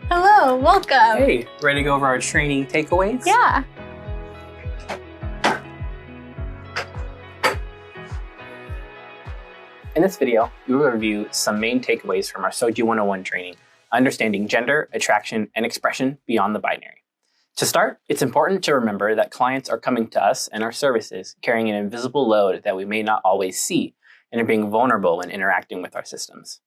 Hello, welcome. Hey, ready to go over our training takeaways? Yeah. In this video, we will review some main takeaways from our SOGIE 101 training, understanding gender, attraction, and expression beyond the binary. To start, it's important to remember that clients are coming to us and our services carrying an invisible load that we may not always see and are being vulnerable when interacting with our systems.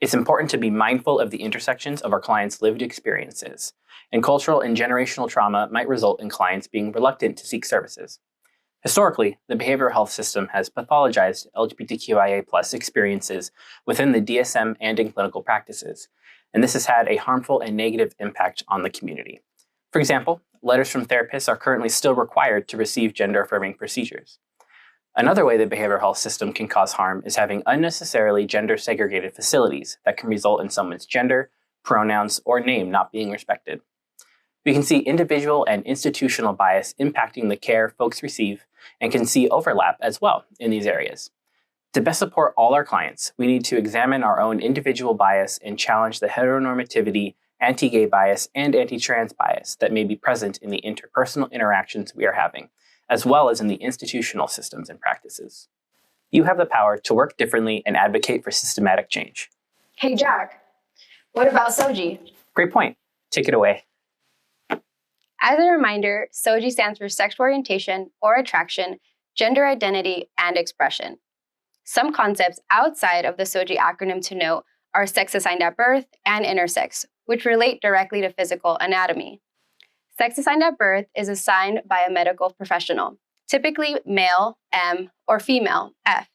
It's important to be mindful of the intersections of our clients' lived experiences, and cultural and generational trauma might result in clients being reluctant to seek services. Historically, the behavioral health system has pathologized LGBTQIA+ experiences within the DSM and in clinical practices, and this has had a harmful and negative impact on the community. For example, letters from therapists are currently still required to receive gender-affirming procedures. Another way the behavioral health system can cause harm is having unnecessarily gender-segregated facilities that can result in someone's gender, pronouns, or name not being respected. We can see individual and institutional bias impacting the care folks receive and can see overlap as well in these areas. To best support all our clients, we need to examine our own individual bias and challenge the heteronormativity, anti-gay bias, and anti-trans bias that may be present in the interpersonal interactions we are having, as well as in the institutional systems and practices. You have the power to work differently and advocate for systematic change. Hey, Jack, what about SOGIE? Great point. Take it away. As a reminder, SOGIE stands for sexual orientation or attraction, gender identity, and expression. Some concepts outside of the SOGIE acronym to note are sex assigned at birth and intersex, which relate directly to physical anatomy. Sex assigned at birth is assigned by a medical professional, typically male, M, or female, F,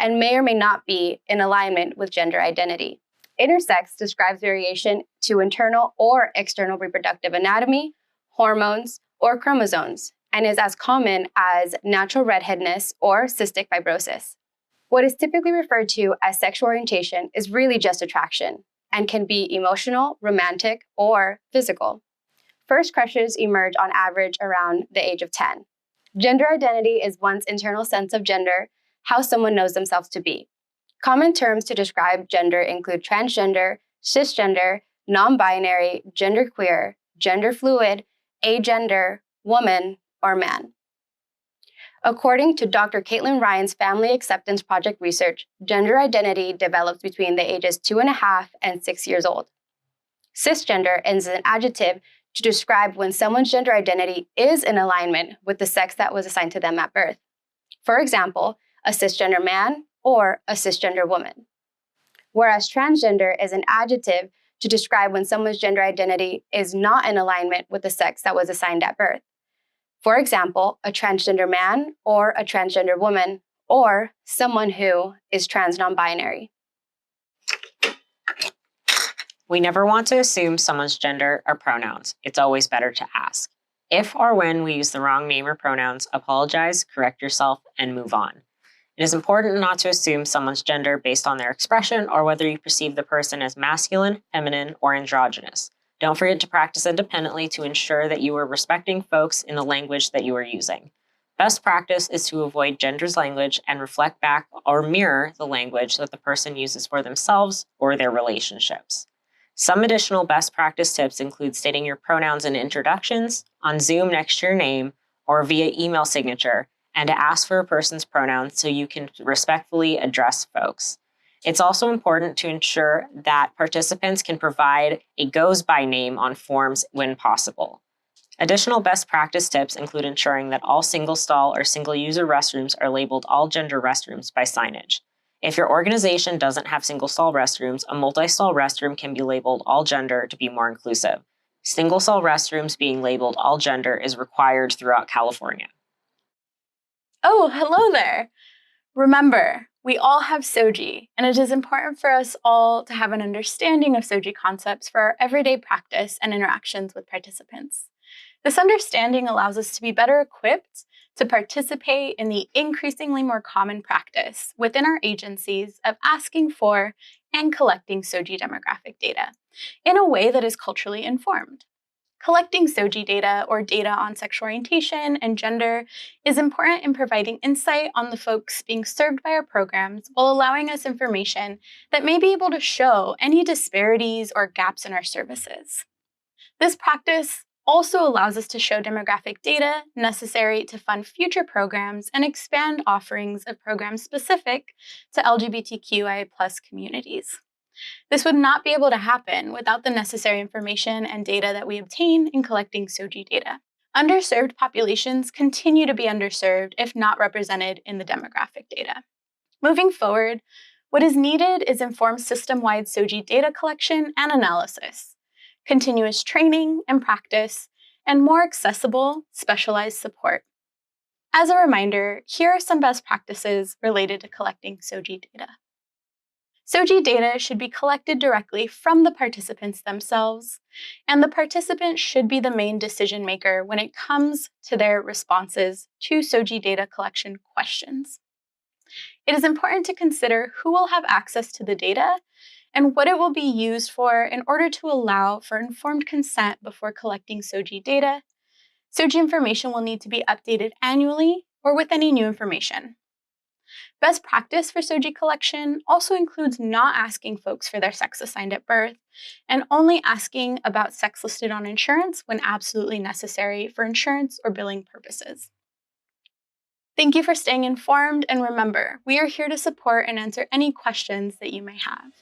and may or may not be in alignment with gender identity. Intersex describes variation to internal or external reproductive anatomy, hormones, or chromosomes, and is as common as natural redheadness or cystic fibrosis. What is typically referred to as sexual orientation is really just attraction and can be emotional, romantic, or physical. First crushes emerge on average around the age of 10. Gender identity is one's internal sense of gender, how someone knows themselves to be. Common terms to describe gender include transgender, cisgender, non-binary, genderqueer, gender fluid, agender, woman, or man. According to Dr. Caitlin Ryan's Family Acceptance Project research, gender identity develops between the ages 2.5 and 6 years old. Cisgender is an adjective to describe when someone's gender identity is in alignment with the sex that was assigned to them at birth. For example, a cisgender man or a cisgender woman. Whereas transgender is an adjective to describe when someone's gender identity is not in alignment with the sex that was assigned at birth. For example, a transgender man or a transgender woman, or someone who is trans non-binary. We never want to assume someone's gender or pronouns. It's always better to ask. If or when we use the wrong name or pronouns, apologize, correct yourself, and move on. It is important not to assume someone's gender based on their expression or whether you perceive the person as masculine, feminine, or androgynous. Don't forget to practice independently to ensure that you are respecting folks in the language that you are using. Best practice is to avoid gender's language and reflect back or mirror the language that the person uses for themselves or their relationships. Some additional best practice tips include stating your pronouns in introductions, on Zoom next to your name, or via email signature, and to ask for a person's pronouns so you can respectfully address folks. It's also important to ensure that participants can provide a goes-by name on forms when possible. Additional best practice tips include ensuring that all single-stall or single-user restrooms are labeled all-gender restrooms by signage. If your organization doesn't have single-stall restrooms, a multi-stall restroom can be labeled all-gender to be more inclusive. Single-stall restrooms being labeled all-gender is required throughout California. Oh, hello there. Remember, we all have SOGIE, and it is important for us all to have an understanding of SOGIE concepts for our everyday practice and interactions with participants. This understanding allows us to be better equipped to participate in the increasingly more common practice within our agencies of asking for and collecting SOGIE demographic data in a way that is culturally informed. Collecting SOGIE data, or data on sexual orientation and gender, is important in providing insight on the folks being served by our programs while allowing us information that may be able to show any disparities or gaps in our services. This practice also allows us to show demographic data necessary to fund future programs and expand offerings of programs specific to LGBTQIA+ communities. This would not be able to happen without the necessary information and data that we obtain in collecting SOGIE data. Underserved populations continue to be underserved if not represented in the demographic data. Moving forward, what is needed is informed system-wide SOGIE data collection and analysis, continuous training and practice, and more accessible, specialized support. As a reminder, here are some best practices related to collecting SOGIE data. SOGIE data should be collected directly from the participants themselves, and the participant should be the main decision maker when it comes to their responses to SOGIE data collection questions. It is important to consider who will have access to the data and what it will be used for in order to allow for informed consent before collecting SOGIE data. SOGIE information will need to be updated annually or with any new information. Best practice for SOGIE collection also includes not asking folks for their sex assigned at birth and only asking about sex listed on insurance when absolutely necessary for insurance or billing purposes. Thank you for staying informed, and remember, we are here to support and answer any questions that you may have.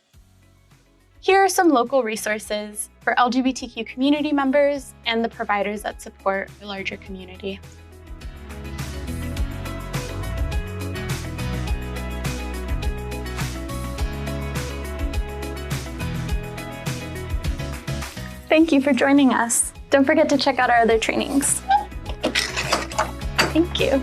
Here are some local resources for LGBTQ community members and the providers that support the larger community. Thank you for joining us. Don't forget to check out our other trainings. Thank you.